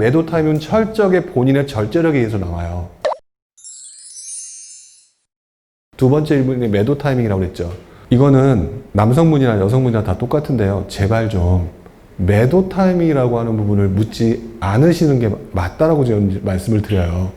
매도 타이밍은 철저하게 본인의 절제력에 의해서 나와요. 두 번째 질문이 매도 타이밍이라고 그랬죠. 이거는 남성분이나 여성분이나 다 똑같은데요. 제발 좀 매도 타이밍이라고 하는 부분을 묻지 않으시는 게 맞다라고 제가 말씀을 드려요.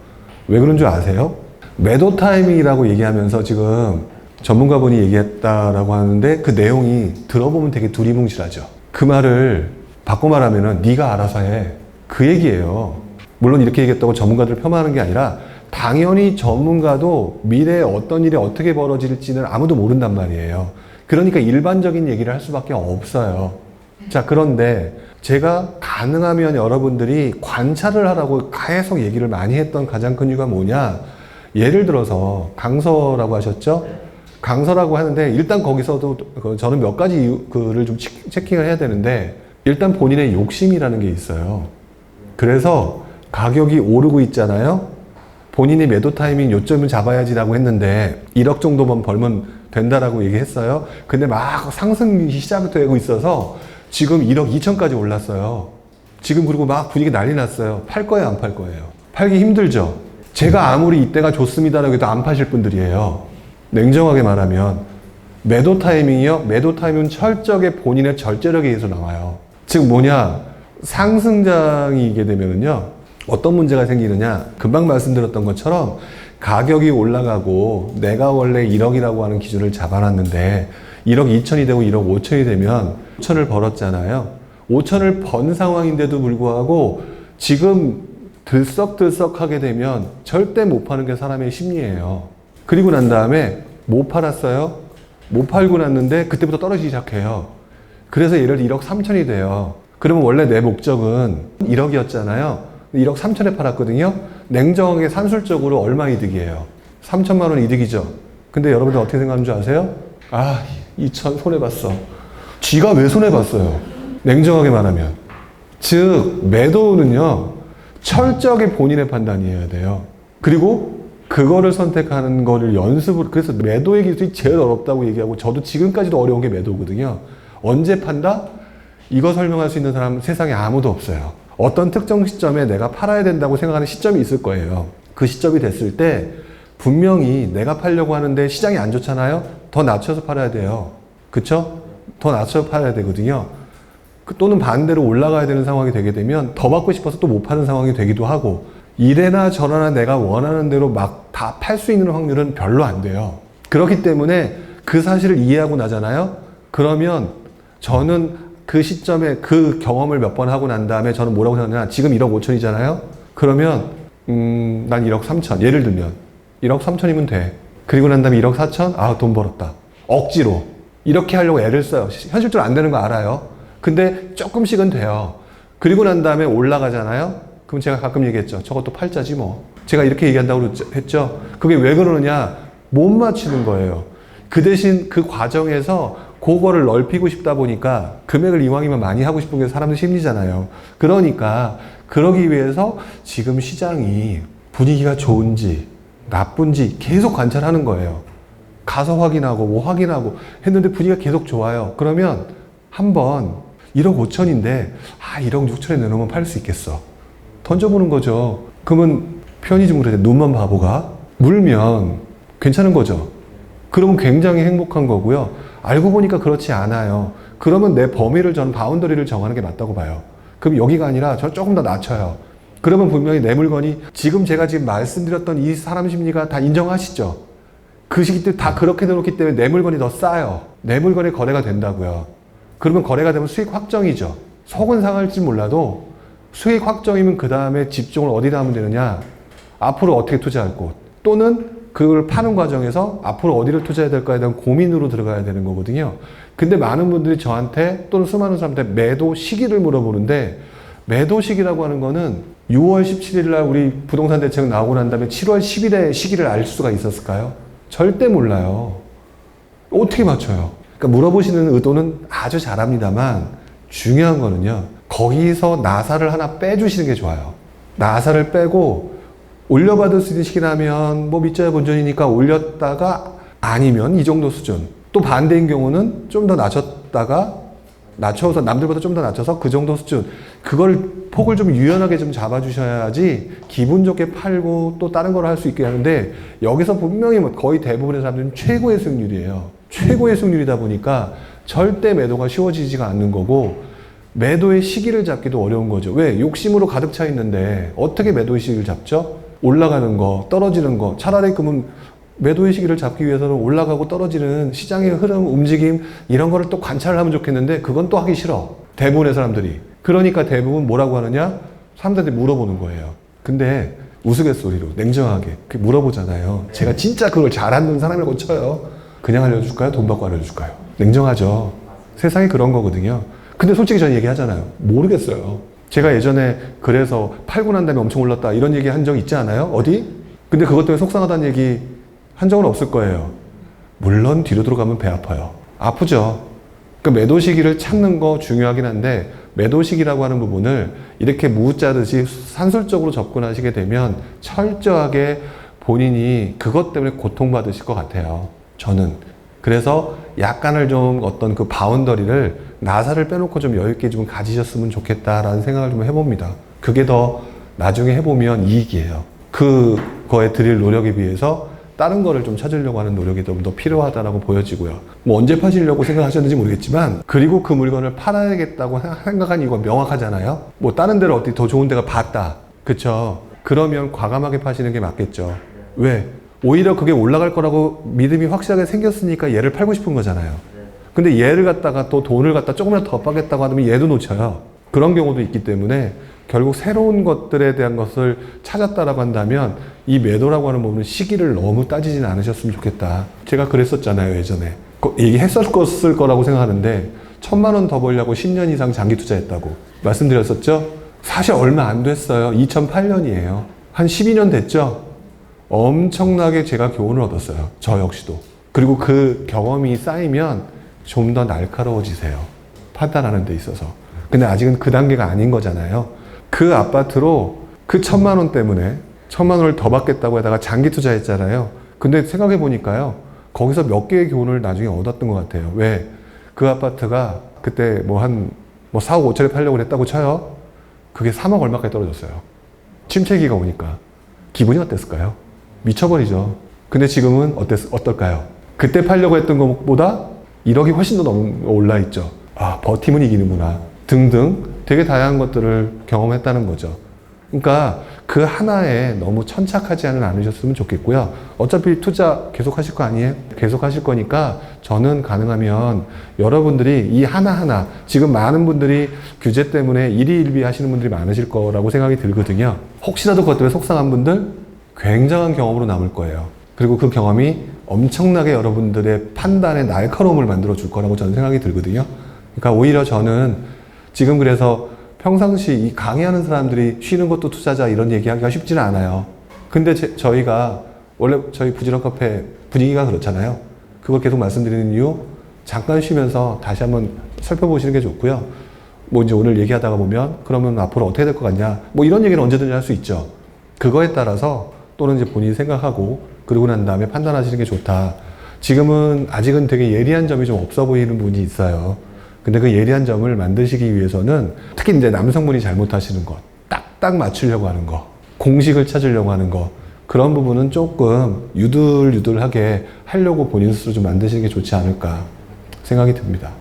왜 그런 줄 아세요? 매도 타이밍이라고 얘기하면서 지금 전문가분이 얘기했다라고 하는데 그 내용이 들어보면 되게 두리뭉실하죠. 그 말을 바꿔 말하면은 네가 알아서 해. 그 얘기예요. 물론 이렇게 얘기했다고 전문가들을 폄하하는 게 아니라 당연히 전문가도 미래에 어떤 일이 어떻게 벌어질지는 아무도 모른단 말이에요. 그러니까 일반적인 얘기를 할 수밖에 없어요. 자, 그런데 제가 가능하면 여러분들이 관찰을 하라고 계속 얘기를 많이 했던 가장 큰 이유가 뭐냐? 예를 들어서 강서라고 하셨죠? 강서라고 하는데 일단 거기서도 저는 몇 가지 이유를 좀 체킹을 해야 되는데 일단 본인의 욕심이라는 게 있어요. 그래서 가격이 오르고 있잖아요. 본인이 매도 타이밍 요점을 잡아야지라고 했는데 1억 정도만 벌면 된다라고 얘기했어요. 근데 막 상승이 시작되고 있어서 지금 1억 2천까지 올랐어요. 지금 그리고 막 분위기 난리 났어요. 팔 거예요, 안 팔 거예요? 팔기 힘들죠. 제가 아무리 이때가 좋습니다라고 해도 안 파실 분들이에요. 냉정하게 말하면 매도 타이밍이요. 매도 타이밍은 철저하게 본인의 절제력에 의해서 나와요. 즉 뭐냐, 상승장이게 되면은요 어떤 문제가 생기느냐, 금방 말씀드렸던 것처럼 가격이 올라가고 내가 원래 1억이라고 하는 기준을 잡아놨는데 1억 2천이 되고 1억 5천이 되면 5천을 벌었잖아요. 5천을 번 상황인데도 불구하고 지금 들썩들썩하게 되면 절대 못 파는 게 사람의 심리예요. 그리고 난 다음에 못 팔았어요. 못 팔고 났는데 그때부터 떨어지기 시작해요. 그래서 예를 들어 1억 3천이 돼요. 그러면 원래 내 목적은 1억이었잖아요. 1억 3천에 팔았거든요. 냉정하게 산술적으로 얼마 이득이에요? 3천만 원 이득이죠. 근데 여러분들 어떻게 생각하는 줄 아세요? 아, 2천 손해봤어. 쥐가 왜 손해봤어요? 냉정하게 말하면. 즉 매도는요 철저하게 본인의 판단이어야 돼요. 그리고 그거를 선택하는 거를 연습을, 그래서 매도의 기술이 제일 어렵다고 얘기하고 저도 지금까지도 어려운 게 매도거든요. 언제 판다? 이거 설명할 수 있는 사람은 세상에 아무도 없어요. 어떤 특정 시점에 내가 팔아야 된다고 생각하는 시점이 있을 거예요. 그 시점이 됐을 때 분명히 내가 팔려고 하는데 시장이 안 좋잖아요. 더 낮춰서 팔아야 돼요. 그쵸? 더 낮춰서 팔아야 되거든요. 또는 반대로 올라가야 되는 상황이 되게 되면 더 받고 싶어서 또 못 파는 상황이 되기도 하고, 이래나 저래나 내가 원하는 대로 막 다 팔 수 있는 확률은 별로 안 돼요. 그렇기 때문에 그 사실을 이해하고 나잖아요. 그러면 저는 그 시점에 그 경험을 몇 번 하고 난 다음에 저는 뭐라고 생각하냐, 지금 1억 5천이잖아요. 그러면 난 1억 3천, 예를 들면 1억 3천이면 돼. 그리고 난 다음에 1억 4천, 아, 돈 벌었다. 억지로 이렇게 하려고 애를 써요. 현실적으로 안 되는 거 알아요. 근데 조금씩은 돼요. 그리고 난 다음에 올라가잖아요. 그럼 제가 가끔 얘기했죠. 저것도 팔자지 뭐. 제가 이렇게 얘기한다고 했죠. 그게 왜 그러느냐, 못 맞추는 거예요. 그 대신 그 과정에서 그거를 넓히고 싶다 보니까 금액을 이왕이면 많이 하고 싶은 게 사람들 심리잖아요. 그러니까 그러기 위해서 지금 시장이 분위기가 좋은지 나쁜지 계속 관찰하는 거예요. 가서 확인하고 뭐 확인하고 했는데 분위기가 계속 좋아요. 그러면 한번 1억 5천인데 1억 6천에 내놓으면 팔 수 있겠어. 던져보는 거죠. 그러면 편의점으로 돼. 눈만 바보가 물면 괜찮은 거죠. 그러면 굉장히 행복한 거고요. 알고 보니까 그렇지 않아요. 그러면 내 범위를, 저는 바운더리를 정하는 게 맞다고 봐요. 그럼 여기가 아니라 저 조금 더 낮춰요. 그러면 분명히 내 물건이 지금 제가 지금 말씀드렸던 이 사람 심리가 다 인정하시죠? 그 시기 때 다 그렇게 내놓기 때문에 내 물건이 더 싸요. 내 물건이 거래가 된다고요. 그러면 거래가 되면 수익 확정이죠. 속은 상할지 몰라도 수익 확정이면 그 다음에 집중을 어디다 하면 되느냐, 앞으로 어떻게 투자할 곳, 또는 그걸 파는 과정에서 앞으로 어디를 투자해야 될까에 대한 고민으로 들어가야 되는 거거든요. 근데 많은 분들이 저한테 또는 수많은 사람한테 매도 시기를 물어보는데, 매도 시기라고 하는 거는 6월 17일 날 우리 부동산 대책 나오고 난 다음에 7월 10일에 시기를 알 수가 있었을까요? 절대 몰라요. 어떻게 맞춰요? 그러니까 물어보시는 의도는 아주 잘합니다만 중요한 거는요, 거기서 나사를 하나 빼주시는 게 좋아요. 나사를 빼고 올려받을 수 있는 시기라면 뭐 밑자야 본전이니까 올렸다가 아니면 이 정도 수준, 또 반대인 경우는 좀 더 낮췄다가 낮춰서 남들보다 좀 더 낮춰서 그 정도 수준 그걸 폭을 좀 유연하게 좀 잡아주셔야지 기분 좋게 팔고 또 다른 걸 할 수 있게 하는데 여기서 분명히 뭐 거의 대부분의 사람들은 최고의 수익률이에요. 최고의 수익률이다 보니까 절대 매도가 쉬워지지가 않는 거고 매도의 시기를 잡기도 어려운 거죠. 왜? 욕심으로 가득 차 있는데 어떻게 매도의 시기를 잡죠? 올라가는 거, 떨어지는 거. 차라리 그러면 매도의 시기를 잡기 위해서는 올라가고 떨어지는 시장의 흐름, 움직임 이런 거를 또 관찰을 하면 좋겠는데 그건 또 하기 싫어. 대부분의 사람들이. 그러니까 대부분 뭐라고 하느냐? 사람들한테 물어보는 거예요. 근데 우스갯소리로 냉정하게 물어보잖아요. 제가 진짜 그걸 잘하는 사람이라고 쳐요. 그냥 알려줄까요? 돈 받고 알려줄까요? 냉정하죠. 세상이 그런 거거든요. 근데 솔직히 저는 얘기하잖아요. 모르겠어요. 제가 예전에 그래서 팔고 난 다음에 엄청 올랐다 이런 얘기 한 적 있지 않아요? 어디? 근데 그것 때문에 속상하다는 얘기 한 적은 없을 거예요. 물론 뒤로 들어가면 배 아파요. 아프죠. 그 매도 시기를 찾는 거 중요하긴 한데 매도 시기라고 하는 부분을 이렇게 무 짜듯이 산술적으로 접근하시게 되면 철저하게 본인이 그것 때문에 고통받으실 것 같아요. 저는. 그래서 약간을 좀 어떤 그 바운더리를 나사를 빼놓고 좀 여유있게 좀 가지셨으면 좋겠다라는 생각을 좀 해봅니다. 그게 더 나중에 해보면 이익이에요. 그거에 드릴 노력에 비해서 다른 거를 좀 찾으려고 하는 노력이 좀 더 필요하다라고 보여지고요. 뭐 언제 파시려고 생각하셨는지 모르겠지만 그리고 그 물건을 팔아야겠다고 생각한 이유가 명확하잖아요. 뭐 다른 데를 어디 더 좋은 데가 봤다. 그쵸? 그러면 과감하게 파시는 게 맞겠죠. 왜? 오히려 그게 올라갈 거라고 믿음이 확실하게 생겼으니까 얘를 팔고 싶은 거잖아요. 근데 얘를 갖다가 또 돈을 갖다 조금이라도 더 받겠다고 하면 얘도 놓쳐요. 그런 경우도 있기 때문에 결국 새로운 것들에 대한 것을 찾았다라고 한다면 이 매도라고 하는 부분은 시기를 너무 따지진 않으셨으면 좋겠다. 제가 그랬었잖아요, 예전에. 얘기했었을 거라고 생각하는데 1,000만 원 더 벌려고 10년 이상 장기 투자했다고 말씀드렸었죠? 사실 얼마 안 됐어요. 2008년이에요. 한 12년 됐죠? 엄청나게 제가 교훈을 얻었어요. 저 역시도. 그리고 그 경험이 쌓이면 좀 더 날카로워지세요. 판단하는 데 있어서. 근데 아직은 그 단계가 아닌 거잖아요. 그 아파트로 그 1,000만 원 때문에 1,000만 원을 더 받겠다고 하다가 장기 투자했잖아요. 근데 생각해 보니까요. 거기서 몇 개의 교훈을 나중에 얻었던 것 같아요. 왜? 그 아파트가 그때 뭐 4억 5천에 팔려고 했다고 쳐요. 그게 3억 얼마까지 떨어졌어요. 침체기가 오니까. 기분이 어땠을까요? 미쳐버리죠. 근데 지금은 어떨까요? 그때 팔려고 했던 것보다 1억이 훨씬 더 올라있죠. 아, 버티면 이기는구나. 등등 되게 다양한 것들을 경험했다는 거죠. 그러니까 그 하나에 너무 천착하지 않으셨으면 좋겠고요. 어차피 투자 계속 하실 거 아니에요? 계속 하실 거니까 저는 가능하면 여러분들이 이 하나하나 지금 많은 분들이 규제 때문에 일희일비 하시는 분들이 많으실 거라고 생각이 들거든요. 혹시라도 그것 때문에 속상한 분들 굉장한 경험으로 남을 거예요. 그리고 그 경험이 엄청나게 여러분들의 판단에 날카로움을 만들어 줄 거라고 저는 생각이 들거든요. 그러니까 오히려 저는 지금 그래서 평상시 이 강의하는 사람들이 쉬는 것도 투자자 이런 얘기하기가 쉽지는 않아요. 근데 저희가 원래 저희 부지런 카페 분위기가 그렇잖아요. 그걸 계속 말씀드리는 이유 잠깐 쉬면서 다시 한번 살펴보시는 게 좋고요. 뭐 이제 오늘 얘기하다가 보면 그러면 앞으로 어떻게 될 것 같냐 뭐 이런 얘기는 언제든지 할 수 있죠. 그거에 따라서 또는 이제 본인이 생각하고 그러고 난 다음에 판단하시는 게 좋다. 지금은 아직은 되게 예리한 점이 좀 없어 보이는 부분이 있어요. 근데 그 예리한 점을 만드시기 위해서는 특히 이제 남성분이 잘못하시는 것, 딱딱 맞추려고 하는 거, 공식을 찾으려고 하는 거, 그런 부분은 조금 유들유들하게 하려고 본인 스스로 좀 만드시는 게 좋지 않을까 생각이 듭니다.